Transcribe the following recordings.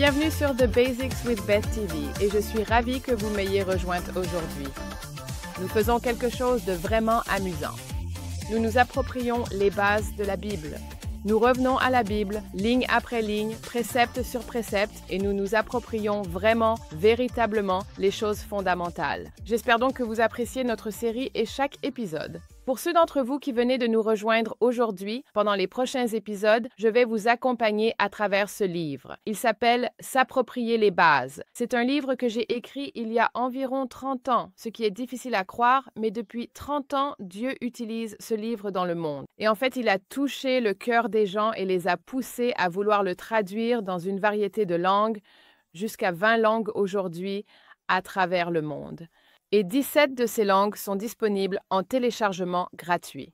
Bienvenue sur The Basics with Beth TV et je suis ravie que vous m'ayez rejointe aujourd'hui. Nous faisons quelque chose de vraiment amusant. Nous nous approprions les bases de la Bible. Nous revenons à la Bible, ligne après ligne, précepte sur précepte, et nous nous approprions vraiment, véritablement, les choses fondamentales. J'espère donc que vous appréciez notre série et chaque épisode. Pour ceux d'entre vous qui venez de nous rejoindre aujourd'hui, pendant les prochains épisodes, je vais vous accompagner à travers ce livre. Il s'appelle « S'approprier les bases ». C'est un livre que j'ai écrit il y a environ 30 ans, ce qui est difficile à croire, mais depuis 30 ans, Dieu utilise ce livre dans le monde. Et en fait, il a touché le cœur des gens et les a poussés à vouloir le traduire dans une variété de langues, jusqu'à 20 langues aujourd'hui, à travers le monde. Et 17 de ces langues sont disponibles en téléchargement gratuit.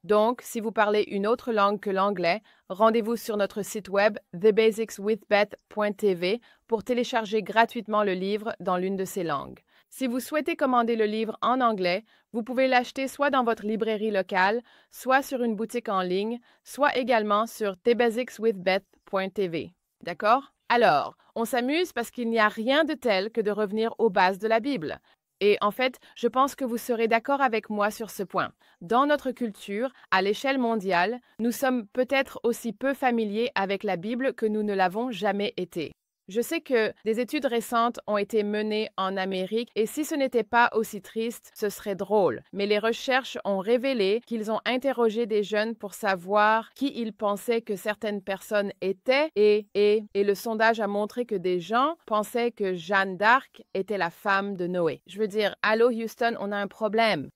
Donc, si vous parlez une autre langue que l'anglais, rendez-vous sur notre site web thebasicswithbeth.tv pour télécharger gratuitement le livre dans l'une de ces langues. Si vous souhaitez commander le livre en anglais, vous pouvez l'acheter soit dans votre librairie locale, soit sur une boutique en ligne, soit également sur thebasicswithbeth.tv. D'accord? Alors, on s'amuse parce qu'il n'y a rien de tel que de revenir aux bases de la Bible. Et en fait, je pense que vous serez d'accord avec moi sur ce point. Dans notre culture, à l'échelle mondiale, nous sommes peut-être aussi peu familiers avec la Bible que nous ne l'avons jamais été. Je sais que des études récentes ont été menées en Amérique et si ce n'était pas aussi triste, ce serait drôle. Mais les recherches ont révélé qu'ils ont interrogé des jeunes pour savoir qui ils pensaient que certaines personnes étaient et le sondage a montré que des gens pensaient que Jeanne d'Arc était la femme de Noé. Je veux dire, allô Houston, on a un problème.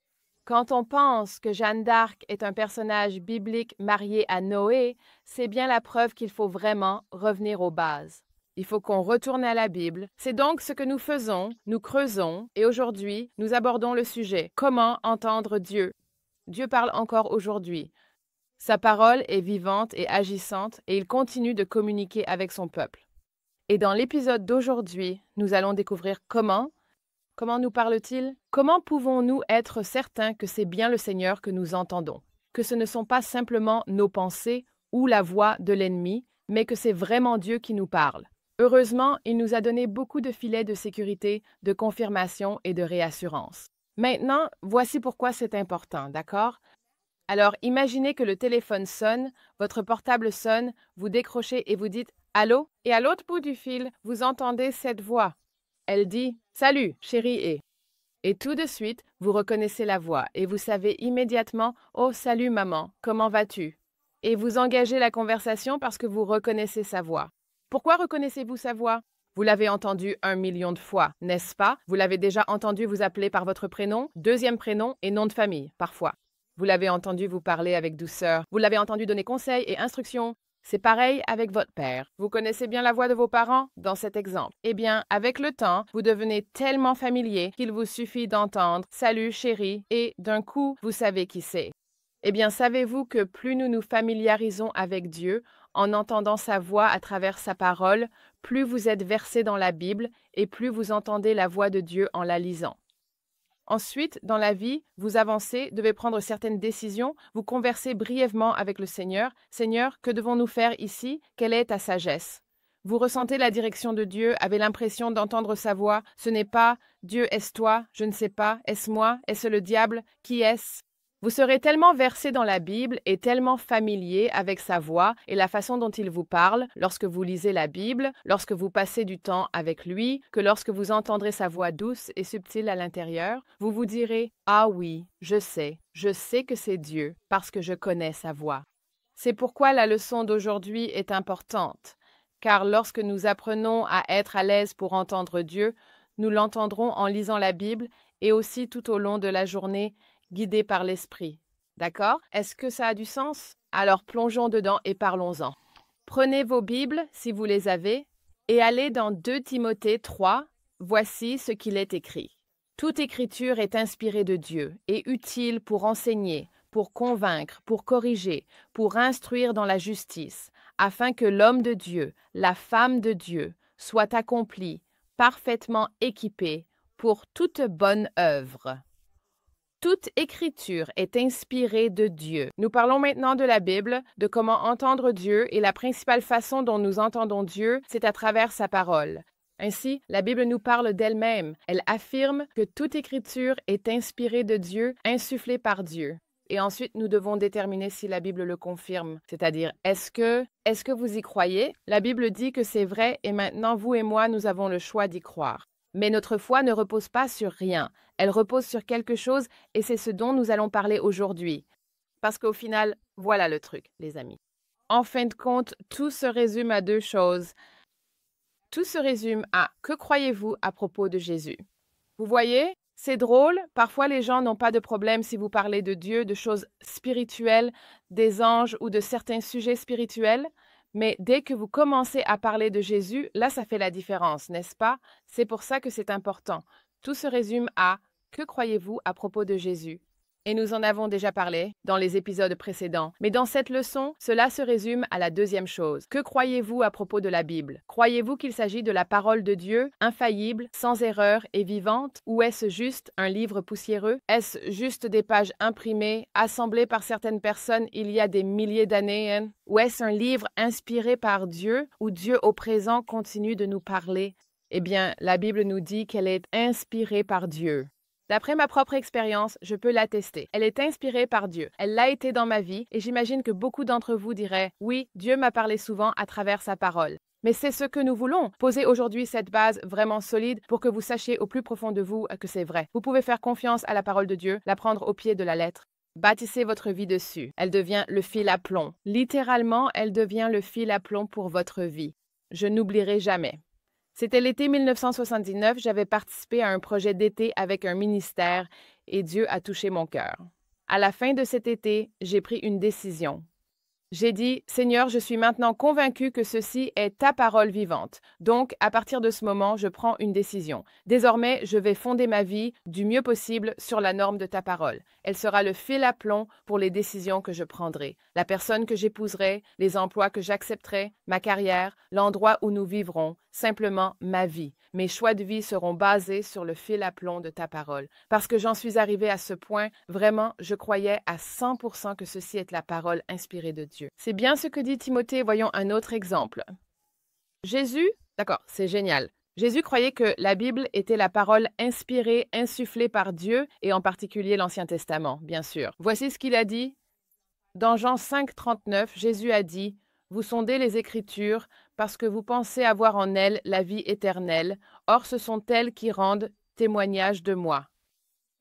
Quand on pense que Jeanne d'Arc est un personnage biblique marié à Noé, c'est bien la preuve qu'il faut vraiment revenir aux bases. Il faut qu'on retourne à la Bible. C'est donc ce que nous faisons, nous creusons, et aujourd'hui, nous abordons le sujet. Comment entendre Dieu? Dieu parle encore aujourd'hui. Sa parole est vivante et agissante, et il continue de communiquer avec son peuple. Et dans l'épisode d'aujourd'hui, nous allons découvrir comment nous parle-t-il? Comment pouvons-nous être certains que c'est bien le Seigneur que nous entendons? Que ce ne sont pas simplement nos pensées ou la voix de l'ennemi, mais que c'est vraiment Dieu qui nous parle. Heureusement, il nous a donné beaucoup de filets de sécurité, de confirmation et de réassurance. Maintenant, voici pourquoi c'est important, d'accord? Alors, imaginez que le téléphone sonne, votre portable sonne, vous décrochez et vous dites « Allô ?» Et à l'autre bout du fil, vous entendez cette voix. Elle dit « Salut, chérie » et tout de suite, vous reconnaissez la voix et vous savez immédiatement « Oh, salut maman, comment vas-tu ?» Et vous engagez la conversation parce que vous reconnaissez sa voix. Pourquoi reconnaissez-vous sa voix? Vous l'avez entendue 1 million de fois, n'est-ce pas? Vous l'avez déjà entendu vous appeler par votre prénom, deuxième prénom et nom de famille, parfois. Vous l'avez entendu vous parler avec douceur. Vous l'avez entendu donner conseils et instructions. C'est pareil avec votre père. Vous connaissez bien la voix de vos parents dans cet exemple. Eh bien, avec le temps, vous devenez tellement familier qu'il vous suffit d'entendre « Salut chérie » et d'un coup, vous savez qui c'est. Eh bien, savez-vous que plus nous nous familiarisons avec Dieu, en entendant sa voix à travers sa parole, plus vous êtes versé dans la Bible et plus vous entendez la voix de Dieu en la lisant. Ensuite, dans la vie, vous avancez, devez prendre certaines décisions, vous conversez brièvement avec le Seigneur. « Seigneur, que devons-nous faire ici? Quelle est ta sagesse? » Vous ressentez la direction de Dieu, avez l'impression d'entendre sa voix. Ce n'est pas « Dieu, est-ce toi? Je ne sais pas. Est-ce moi? Est-ce le diable? Qui est-ce? » Vous serez tellement versé dans la Bible et tellement familier avec sa voix et la façon dont il vous parle lorsque vous lisez la Bible, lorsque vous passez du temps avec lui, que lorsque vous entendrez sa voix douce et subtile à l'intérieur, vous vous direz « Ah oui, je sais que c'est Dieu parce que je connais sa voix. » C'est pourquoi la leçon d'aujourd'hui est importante, car lorsque nous apprenons à être à l'aise pour entendre Dieu, nous l'entendrons en lisant la Bible et aussi tout au long de la journée, guidé par l'Esprit. D'accord? Est-ce que ça a du sens? Alors plongeons dedans et parlons-en. Prenez vos Bibles, si vous les avez, et allez dans 2 Timothée 3. Voici ce qu'il est écrit. Toute écriture est inspirée de Dieu et utile pour enseigner, pour convaincre, pour corriger, pour instruire dans la justice, afin que l'homme de Dieu, la femme de Dieu, soit accompli, parfaitement équipé pour toute bonne œuvre. Toute écriture est inspirée de Dieu. Nous parlons maintenant de la Bible, de comment entendre Dieu, et la principale façon dont nous entendons Dieu, c'est à travers sa parole. Ainsi, la Bible nous parle d'elle-même. Elle affirme que toute écriture est inspirée de Dieu, insufflée par Dieu. Et ensuite, nous devons déterminer si la Bible le confirme, c'est-à-dire, est-ce que vous y croyez? La Bible dit que c'est vrai et maintenant, vous et moi, nous avons le choix d'y croire. Mais notre foi ne repose pas sur rien. Elle repose sur quelque chose et c'est ce dont nous allons parler aujourd'hui. Parce qu'au final, voilà le truc, les amis. En fin de compte, tout se résume à deux choses. Tout se résume à que croyez-vous à propos de Jésus? Vous voyez, c'est drôle, parfois les gens n'ont pas de problème si vous parlez de Dieu, de choses spirituelles, des anges ou de certains sujets spirituels, mais dès que vous commencez à parler de Jésus, là ça fait la différence, n'est-ce pas? C'est pour ça que c'est important. Tout se résume à que croyez-vous à propos de Jésus? Et nous en avons déjà parlé dans les épisodes précédents. Mais dans cette leçon, cela se résume à la deuxième chose. Que croyez-vous à propos de la Bible? Croyez-vous qu'il s'agit de la parole de Dieu, infaillible, sans erreur et vivante? Ou est-ce juste un livre poussiéreux? Est-ce juste des pages imprimées, assemblées par certaines personnes il y a des milliers d'années? Hein? Ou est-ce un livre inspiré par Dieu, où Dieu au présent continue de nous parler? Eh bien, la Bible nous dit qu'elle est inspirée par Dieu. D'après ma propre expérience, je peux l'attester. Elle est inspirée par Dieu. Elle l'a été dans ma vie et j'imagine que beaucoup d'entre vous diraient « Oui, Dieu m'a parlé souvent à travers sa parole ». Mais c'est ce que nous voulons, poser aujourd'hui cette base vraiment solide pour que vous sachiez au plus profond de vous que c'est vrai. Vous pouvez faire confiance à la parole de Dieu, la prendre au pied de la lettre. Bâtissez votre vie dessus. Elle devient le fil à plomb. Littéralement, elle devient le fil à plomb pour votre vie. Je n'oublierai jamais. C'était l'été 1979, j'avais participé à un projet d'été avec un ministère et Dieu a touché mon cœur. À la fin de cet été, j'ai pris une décision. J'ai dit, Seigneur, je suis maintenant convaincu que ceci est ta parole vivante. Donc, à partir de ce moment, je prends une décision. Désormais, je vais fonder ma vie du mieux possible sur la norme de ta parole. Elle sera le fil à plomb pour les décisions que je prendrai, la personne que j'épouserai, les emplois que j'accepterai, ma carrière, l'endroit où nous vivrons, simplement ma vie. Mes choix de vie seront basés sur le fil à plomb de ta parole. Parce que j'en suis arrivée à ce point, vraiment, je croyais à 100% que ceci est la parole inspirée de Dieu. C'est bien ce que dit Timothée. Voyons un autre exemple. Jésus, d'accord, c'est génial. Jésus croyait que la Bible était la parole inspirée, insufflée par Dieu, et en particulier l'Ancien Testament, bien sûr. Voici ce qu'il a dit. Dans Jean 5,39, Jésus a dit « Vous sondez les Écritures parce que vous pensez avoir en elles la vie éternelle. Or, ce sont elles qui rendent témoignage de moi. »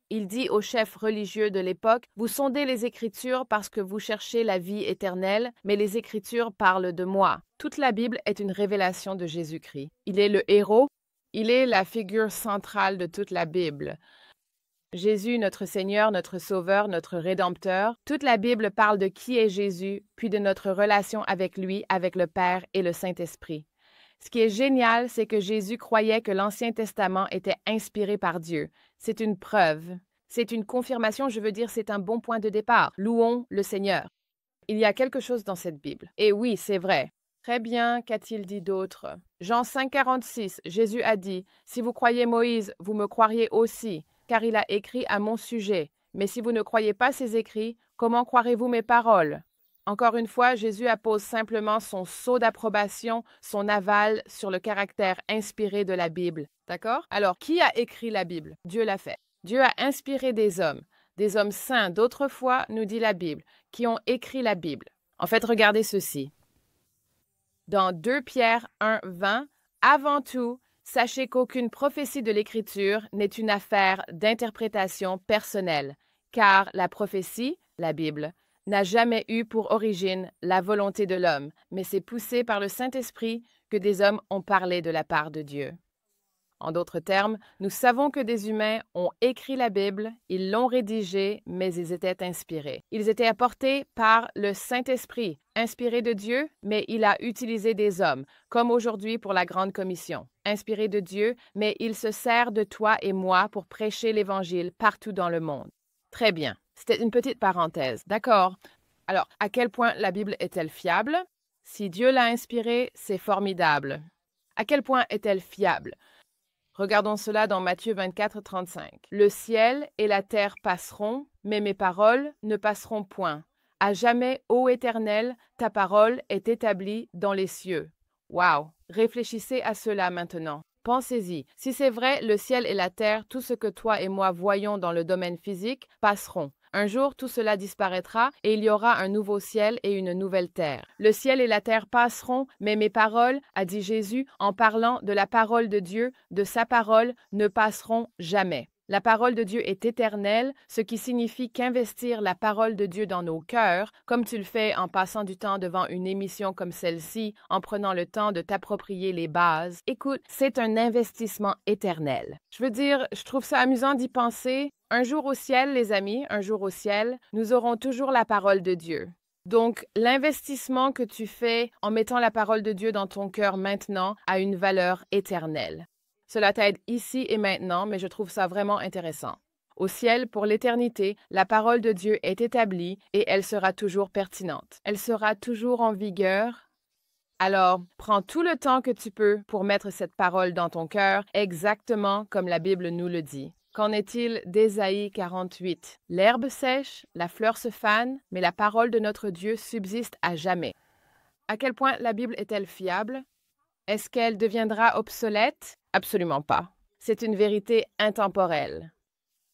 Il dit aux chefs religieux de l'époque « Vous sondez les Écritures parce que vous cherchez la vie éternelle, mais les Écritures parlent de moi. » Toute la Bible est une révélation de Jésus-Christ. Il est le héros, il est la figure centrale de toute la Bible. Jésus, notre Seigneur, notre Sauveur, notre Rédempteur. Toute la Bible parle de qui est Jésus, puis de notre relation avec lui, avec le Père et le Saint-Esprit. Ce qui est génial, c'est que Jésus croyait que l'Ancien Testament était inspiré par Dieu. C'est une preuve. C'est une confirmation, je veux dire, c'est un bon point de départ. Louons le Seigneur. Il y a quelque chose dans cette Bible. Et oui, c'est vrai. Très bien, qu'a-t-il dit d'autre? Jean 5,46, Jésus a dit « Si vous croyez Moïse, vous me croiriez aussi, car il a écrit à mon sujet. Mais si vous ne croyez pas ses écrits, comment croirez-vous mes paroles? » Encore une fois, Jésus appose simplement son sceau d'approbation, son aval sur le caractère inspiré de la Bible. D'accord? Alors, qui a écrit la Bible? Dieu l'a fait. Dieu a inspiré des hommes saints d'autrefois, nous dit la Bible, qui ont écrit la Bible. En fait, regardez ceci. Dans 2 Pierre 1,20, « Avant tout, sachez qu'aucune prophétie de l'Écriture n'est une affaire d'interprétation personnelle, car la prophétie, la Bible, n'a jamais eu pour origine la volonté de l'homme, mais c'est poussé par le Saint-Esprit que des hommes ont parlé de la part de Dieu. » En d'autres termes, nous savons que des humains ont écrit la Bible, ils l'ont rédigée, mais ils étaient inspirés. Ils étaient apportés par le Saint-Esprit, inspiré de Dieu, mais il a utilisé des hommes, comme aujourd'hui pour la Grande Commission. Inspiré de Dieu, mais il se sert de toi et moi pour prêcher l'Évangile partout dans le monde. Très bien. C'était une petite parenthèse. D'accord. Alors, à quel point la Bible est-elle fiable? Si Dieu l'a inspirée, c'est formidable. À quel point est-elle fiable? Regardons cela dans Matthieu 24, 35. Le ciel et la terre passeront, mais mes paroles ne passeront point. À jamais, ô Éternel, ta parole est établie dans les cieux. Wow! Réfléchissez à cela maintenant. Pensez-y. Si c'est vrai, le ciel et la terre, tout ce que toi et moi voyons dans le domaine physique, passeront. Un jour, tout cela disparaîtra et il y aura un nouveau ciel et une nouvelle terre. Le ciel et la terre passeront, mais mes paroles, a dit Jésus, en parlant de la parole de Dieu, de sa parole, ne passeront jamais. La parole de Dieu est éternelle, ce qui signifie qu'investir la parole de Dieu dans nos cœurs, comme tu le fais en passant du temps devant une émission comme celle-ci, en prenant le temps de t'approprier les bases, écoute, c'est un investissement éternel. Je veux dire, je trouve ça amusant d'y penser. Un jour au ciel, les amis, un jour au ciel, nous aurons toujours la parole de Dieu. Donc, l'investissement que tu fais en mettant la parole de Dieu dans ton cœur maintenant a une valeur éternelle. Cela t'aide ici et maintenant, mais je trouve ça vraiment intéressant. Au ciel, pour l'éternité, la parole de Dieu est établie et elle sera toujours pertinente. Elle sera toujours en vigueur. Alors, prends tout le temps que tu peux pour mettre cette parole dans ton cœur, exactement comme la Bible nous le dit. Qu'en est-il d'Ésaïe 48? L'herbe sèche, la fleur se fane, mais la parole de notre Dieu subsiste à jamais. À quel point la Bible est-elle fiable? Est-ce qu'elle deviendra obsolète? Absolument pas. C'est une vérité intemporelle.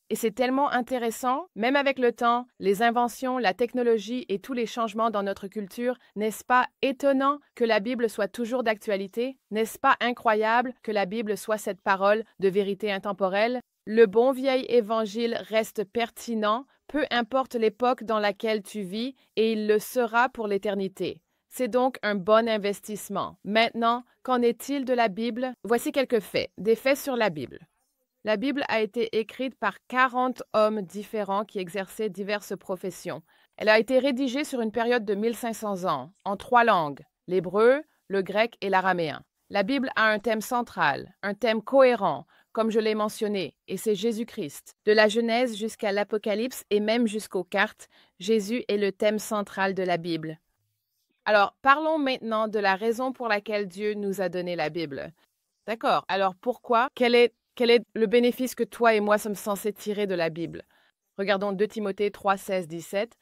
Et c'est tellement intéressant, même avec le temps, les inventions, la technologie et tous les changements dans notre culture, n'est-ce pas étonnant que la Bible soit toujours d'actualité? N'est-ce pas incroyable que la Bible soit cette parole de vérité intemporelle? Le bon vieil évangile reste pertinent, peu importe l'époque dans laquelle tu vis, et il le sera pour l'éternité. C'est donc un bon investissement. Maintenant, qu'en est-il de la Bible? Voici quelques faits, des faits sur la Bible. La Bible a été écrite par 40 hommes différents qui exerçaient diverses professions. Elle a été rédigée sur une période de 1500 ans, en 3 langues, l'hébreu, le grec et l'araméen. La Bible a un thème central, un thème cohérent, comme je l'ai mentionné, et c'est Jésus-Christ. De la Genèse jusqu'à l'Apocalypse et même jusqu'aux cartes, Jésus est le thème central de la Bible. Alors, parlons maintenant de la raison pour laquelle Dieu nous a donné la Bible. D'accord, alors pourquoi? Quel est le bénéfice que toi et moi sommes censés tirer de la Bible? Regardons 2 Timothée 3, 16, 17.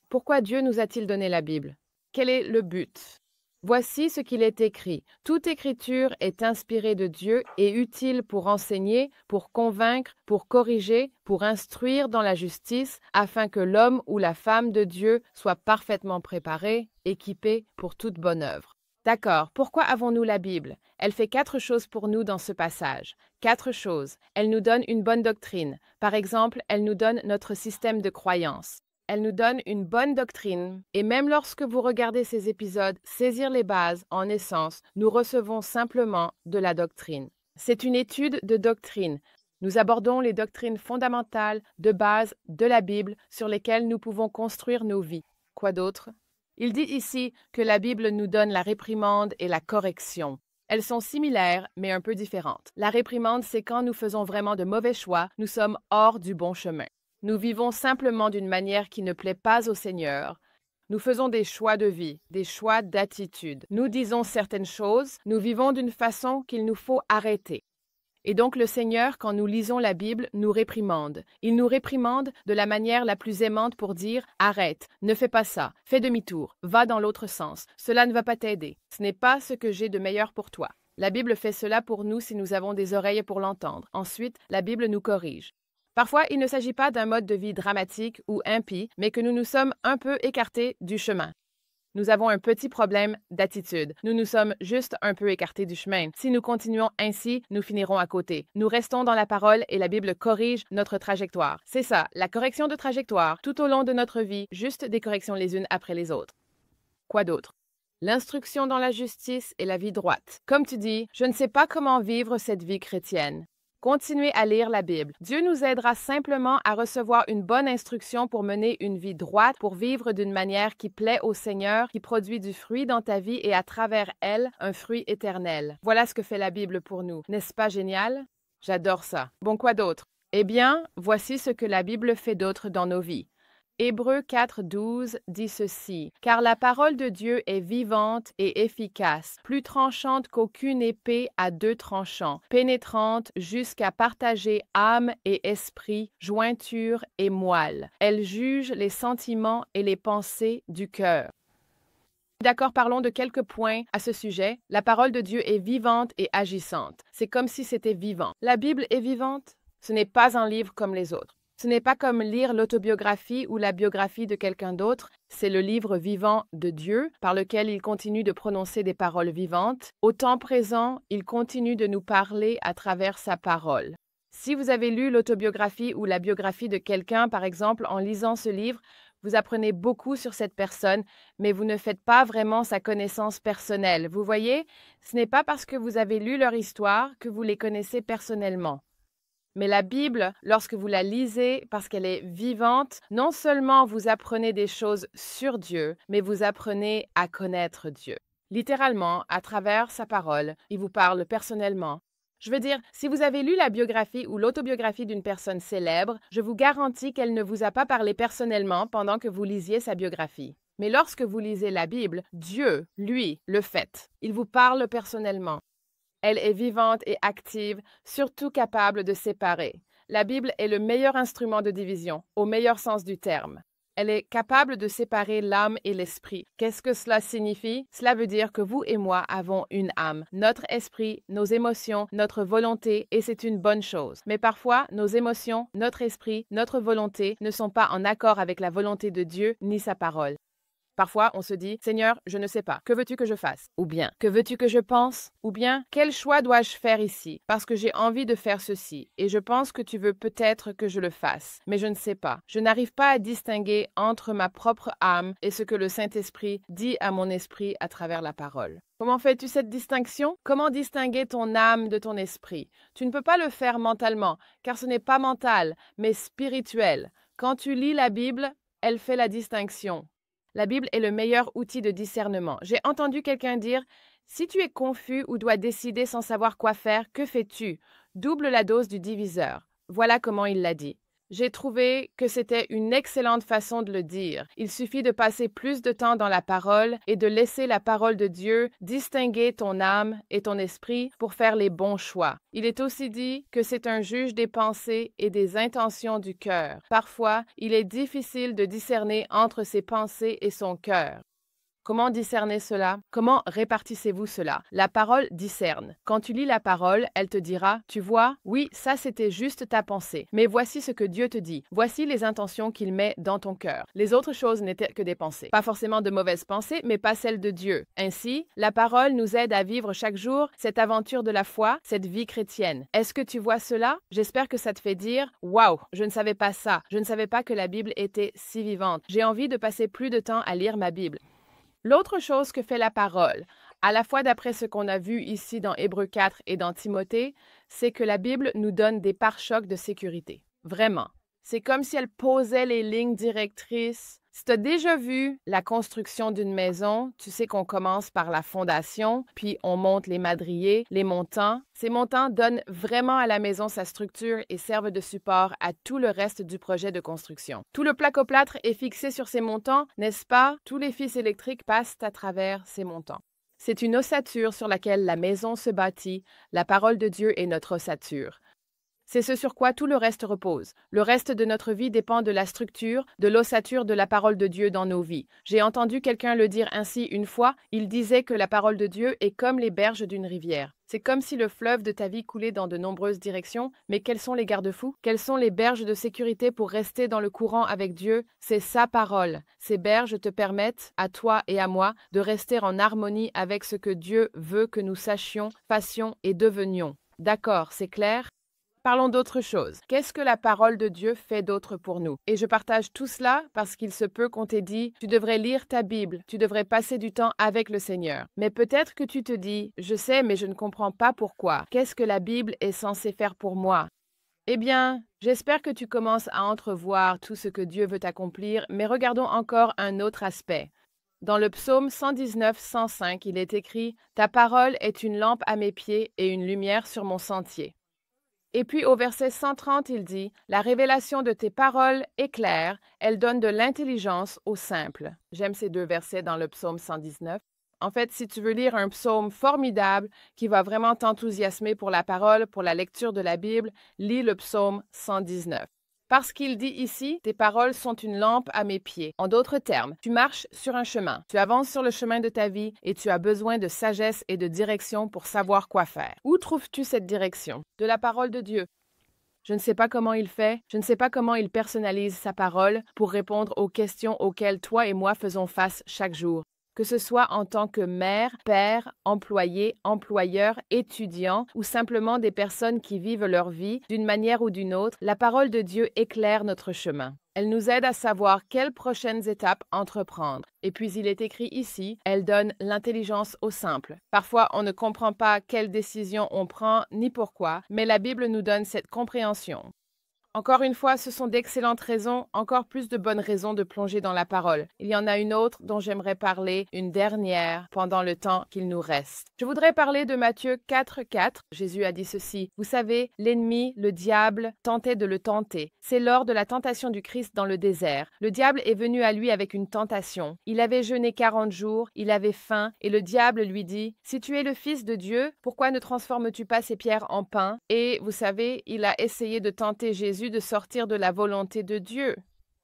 Pourquoi Dieu nous a-t-il donné la Bible? Quel est le but? Voici ce qu'il est écrit. Toute écriture est inspirée de Dieu et utile pour enseigner, pour convaincre, pour corriger, pour instruire dans la justice, afin que l'homme ou la femme de Dieu soit parfaitement préparé, équipé pour toute bonne œuvre. D'accord, pourquoi avons-nous la Bible? Elle fait 4 choses pour nous dans ce passage. 4 choses. Elle nous donne une bonne doctrine. Par exemple, elle nous donne notre système de croyance. Elle nous donne une bonne doctrine, et même lorsque vous regardez ces épisodes, saisir les bases, en essence, nous recevons simplement de la doctrine. C'est une étude de doctrine. Nous abordons les doctrines fondamentales de base de la Bible sur lesquelles nous pouvons construire nos vies. Quoi d'autre? Il dit ici que la Bible nous donne la réprimande et la correction. Elles sont similaires, mais un peu différentes. La réprimande, c'est quand nous faisons vraiment de mauvais choix, nous sommes hors du bon chemin. Nous vivons simplement d'une manière qui ne plaît pas au Seigneur. Nous faisons des choix de vie, des choix d'attitude. Nous disons certaines choses, nous vivons d'une façon qu'il nous faut arrêter. Et donc le Seigneur, quand nous lisons la Bible, nous réprimande. Il nous réprimande de la manière la plus aimante pour dire « Arrête, ne fais pas ça, fais demi-tour, va dans l'autre sens, cela ne va pas t'aider, ce n'est pas ce que j'ai de meilleur pour toi. » La Bible fait cela pour nous si nous avons des oreilles pour l'entendre. Ensuite, la Bible nous corrige. Parfois, il ne s'agit pas d'un mode de vie dramatique ou impie, mais que nous nous sommes un peu écartés du chemin. Nous avons un petit problème d'attitude. Nous nous sommes juste un peu écartés du chemin. Si nous continuons ainsi, nous finirons à côté. Nous restons dans la parole et la Bible corrige notre trajectoire. C'est ça, la correction de trajectoire, tout au long de notre vie, juste des corrections les unes après les autres. Quoi d'autre? L'instruction dans la justice et la vie droite. Comme tu dis, je ne sais pas comment vivre cette vie chrétienne. Continuez à lire la Bible. Dieu nous aidera simplement à recevoir une bonne instruction pour mener une vie droite, pour vivre d'une manière qui plaît au Seigneur, qui produit du fruit dans ta vie et à travers elle, un fruit éternel. Voilà ce que fait la Bible pour nous. N'est-ce pas génial? J'adore ça. Bon, quoi d'autre? Eh bien, voici ce que la Bible fait d'autre dans nos vies. Hébreux 4,12 dit ceci: « Car la parole de Dieu est vivante et efficace, plus tranchante qu'aucune épée à deux tranchants, pénétrante jusqu'à partager âme et esprit, jointure et moelle. Elle juge les sentiments et les pensées du cœur. » D'accord, parlons de quelques points à ce sujet. La parole de Dieu est vivante et agissante. C'est comme si c'était vivant. La Bible est vivante. Ce n'est pas un livre comme les autres. Ce n'est pas comme lire l'autobiographie ou la biographie de quelqu'un d'autre. C'est le livre vivant de Dieu par lequel il continue de prononcer des paroles vivantes. Au temps présent, il continue de nous parler à travers sa parole. Si vous avez lu l'autobiographie ou la biographie de quelqu'un, par exemple, en lisant ce livre, vous apprenez beaucoup sur cette personne, mais vous ne faites pas vraiment sa connaissance personnelle. Vous voyez, ce n'est pas parce que vous avez lu leur histoire que vous les connaissez personnellement. Mais la Bible, lorsque vous la lisez, parce qu'elle est vivante, non seulement vous apprenez des choses sur Dieu, mais vous apprenez à connaître Dieu. Littéralement, à travers sa parole, il vous parle personnellement. Je veux dire, si vous avez lu la biographie ou l'autobiographie d'une personne célèbre, je vous garantis qu'elle ne vous a pas parlé personnellement pendant que vous lisiez sa biographie. Mais lorsque vous lisez la Bible, Dieu, lui, le fait. Il vous parle personnellement. Elle est vivante et active, surtout capable de séparer. La Bible est le meilleur instrument de division, au meilleur sens du terme. Elle est capable de séparer l'âme et l'esprit. Qu'est-ce que cela signifie? Cela veut dire que vous et moi avons une âme, notre esprit, nos émotions, notre volonté, et c'est une bonne chose. Mais parfois, nos émotions, notre esprit, notre volonté ne sont pas en accord avec la volonté de Dieu ni sa parole. Parfois, on se dit, « Seigneur, je ne sais pas. Que veux-tu que je fasse? » Ou bien, « Que veux-tu que je pense? » Ou bien, « Quel choix dois-je faire ici? Parce que j'ai envie de faire ceci, et je pense que tu veux peut-être que je le fasse, mais je ne sais pas. Je n'arrive pas à distinguer entre ma propre âme et ce que le Saint-Esprit dit à mon esprit à travers la parole. » Comment fais-tu cette distinction? Comment distinguer ton âme de ton esprit? Tu ne peux pas le faire mentalement, car ce n'est pas mental, mais spirituel. Quand tu lis la Bible, elle fait la distinction. La Bible est le meilleur outil de discernement. J'ai entendu quelqu'un dire, « Si tu es confus ou dois décider sans savoir quoi faire, que fais-tu? Double la dose du diviseur. » Voilà comment il l'a dit. J'ai trouvé que c'était une excellente façon de le dire. Il suffit de passer plus de temps dans la parole et de laisser la parole de Dieu distinguer ton âme et ton esprit pour faire les bons choix. Il est aussi dit que c'est un juge des pensées et des intentions du cœur. Parfois, il est difficile de discerner entre ses pensées et son cœur. Comment discerner cela? Comment répartissez-vous cela? La parole discerne. Quand tu lis la parole, elle te dira, tu vois, oui, ça c'était juste ta pensée. Mais voici ce que Dieu te dit. Voici les intentions qu'il met dans ton cœur. Les autres choses n'étaient que des pensées. Pas forcément de mauvaises pensées, mais pas celles de Dieu. Ainsi, la parole nous aide à vivre chaque jour cette aventure de la foi, cette vie chrétienne. Est-ce que tu vois cela? J'espère que ça te fait dire, waouh, je ne savais pas ça. Je ne savais pas que la Bible était si vivante. J'ai envie de passer plus de temps à lire ma Bible. L'autre chose que fait la parole, à la fois d'après ce qu'on a vu ici dans Hébreux 4 et dans Timothée, c'est que la Bible nous donne des pare-chocs de sécurité. Vraiment. C'est comme si elle posait les lignes directrices. Si tu as déjà vu la construction d'une maison, tu sais qu'on commence par la fondation, puis on monte les madriers, les montants. Ces montants donnent vraiment à la maison sa structure et servent de support à tout le reste du projet de construction. Tout le placo-plâtre est fixé sur ces montants, n'est-ce pas? Tous les fils électriques passent à travers ces montants. C'est une ossature sur laquelle la maison se bâtit. La parole de Dieu est notre ossature. C'est ce sur quoi tout le reste repose. Le reste de notre vie dépend de la structure, de l'ossature de la parole de Dieu dans nos vies. J'ai entendu quelqu'un le dire ainsi une fois, il disait que la parole de Dieu est comme les berges d'une rivière. C'est comme si le fleuve de ta vie coulait dans de nombreuses directions, mais quels sont les garde-fous? Quelles sont les berges de sécurité pour rester dans le courant avec Dieu? C'est sa parole. Ces berges te permettent, à toi et à moi, de rester en harmonie avec ce que Dieu veut que nous sachions, fassions et devenions. D'accord, c'est clair? Parlons d'autre chose. Qu'est-ce que la parole de Dieu fait d'autre pour nous? Et je partage tout cela parce qu'il se peut qu'on t'ait dit, tu devrais lire ta Bible, tu devrais passer du temps avec le Seigneur. Mais peut-être que tu te dis, je sais, mais je ne comprends pas pourquoi. Qu'est-ce que la Bible est censée faire pour moi? Eh bien, j'espère que tu commences à entrevoir tout ce que Dieu veut accomplir, mais regardons encore un autre aspect. Dans le psaume 119-105, il est écrit « Ta parole est une lampe à mes pieds et une lumière sur mon sentier. » Et puis au verset 130, il dit « La révélation de tes paroles est claire, elle donne de l'intelligence aux simples. » J'aime ces deux versets dans le psaume 119. En fait, si tu veux lire un psaume formidable qui va vraiment t'enthousiasmer pour la parole, pour la lecture de la Bible, lis le psaume 119. Parce qu'il dit ici, tes paroles sont une lampe à mes pieds. En d'autres termes, tu marches sur un chemin, tu avances sur le chemin de ta vie et tu as besoin de sagesse et de direction pour savoir quoi faire. Où trouves-tu cette direction? De la parole de Dieu. Je ne sais pas comment il fait, je ne sais pas comment il personnalise sa parole pour répondre aux questions auxquelles toi et moi faisons face chaque jour. Que ce soit en tant que mère, père, employé, employeur, étudiant ou simplement des personnes qui vivent leur vie d'une manière ou d'une autre, la parole de Dieu éclaire notre chemin. Elle nous aide à savoir quelles prochaines étapes entreprendre. Et puis il est écrit ici, elle donne l'intelligence aux simples. Parfois, on ne comprend pas quelle décision on prend ni pourquoi, mais la Bible nous donne cette compréhension. Encore une fois, ce sont d'excellentes raisons, encore plus de bonnes raisons de plonger dans la parole. Il y en a une autre dont j'aimerais parler, une dernière, pendant le temps qu'il nous reste. Je voudrais parler de Matthieu 4,4. Jésus a dit ceci. Vous savez, l'ennemi, le diable, tentait de le tenter. C'est lors de la tentation du Christ dans le désert. Le diable est venu à lui avec une tentation. Il avait jeûné 40 jours, il avait faim, et le diable lui dit, « Si tu es le Fils de Dieu, pourquoi ne transformes-tu pas ces pierres en pain ?» Et vous savez, il a essayé de tenter Jésus de sortir de la volonté de Dieu.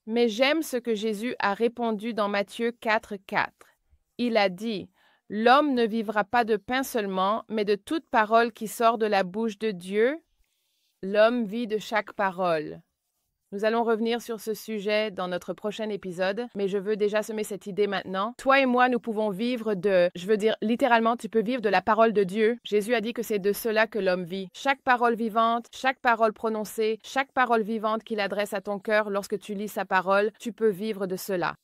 Mais j'aime ce que Jésus a répondu dans Matthieu 4,4. Il a dit, « L'homme ne vivra pas de pain seulement, mais de toute parole qui sort de la bouche de Dieu. » L'homme vit de chaque parole. Nous allons revenir sur ce sujet dans notre prochain épisode, mais je veux déjà semer cette idée maintenant. Toi et moi, nous pouvons vivre littéralement, tu peux vivre de la parole de Dieu. Jésus a dit que c'est de cela que l'homme vit. Chaque parole vivante, chaque parole prononcée, chaque parole vivante qu'il adresse à ton cœur lorsque tu lis sa parole, tu peux vivre de cela.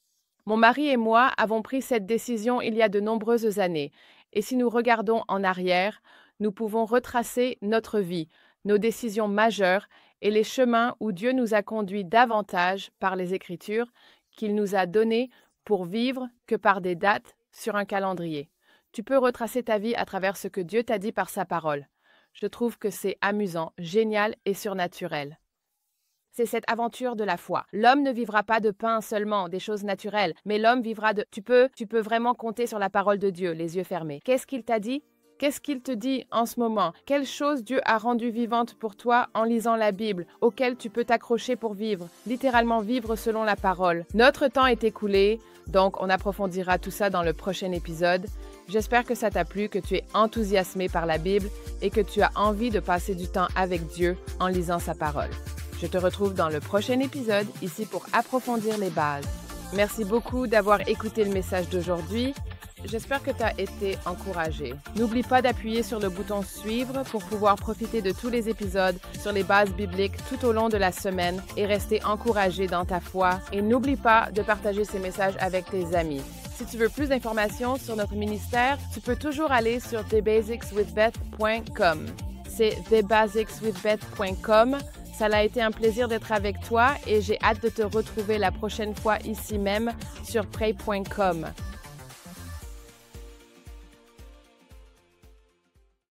Mon mari et moi avons pris cette décision il y a de nombreuses années. Et si nous regardons en arrière, nous pouvons retracer notre vie, nos décisions majeures et les chemins où Dieu nous a conduits davantage par les Écritures qu'il nous a donnés pour vivre que par des dates sur un calendrier. Tu peux retracer ta vie à travers ce que Dieu t'a dit par sa parole. Je trouve que c'est amusant, génial et surnaturel. C'est cette aventure de la foi. L'homme ne vivra pas de pain seulement, des choses naturelles, mais l'homme vivra de... Tu peux vraiment compter sur la parole de Dieu, les yeux fermés. Qu'est-ce qu'il t'a dit? Qu'est-ce qu'il te dit en ce moment? Quelle chose Dieu a rendue vivante pour toi en lisant la Bible, auquel tu peux t'accrocher pour vivre, littéralement vivre selon la parole? Notre temps est écoulé, donc on approfondira tout ça dans le prochain épisode. J'espère que ça t'a plu, que tu es enthousiasmé par la Bible et que tu as envie de passer du temps avec Dieu en lisant sa parole. Je te retrouve dans le prochain épisode, ici pour approfondir les bases. Merci beaucoup d'avoir écouté le message d'aujourd'hui. J'espère que tu as été encouragé. N'oublie pas d'appuyer sur le bouton « Suivre » pour pouvoir profiter de tous les épisodes sur les bases bibliques tout au long de la semaine et rester encouragé dans ta foi. Et n'oublie pas de partager ces messages avec tes amis. Si tu veux plus d'informations sur notre ministère, tu peux toujours aller sur thebasicswithbeth.com. C'est thebasicswithbeth.com. Ça a été un plaisir d'être avec toi et j'ai hâte de te retrouver la prochaine fois ici même sur pray.com.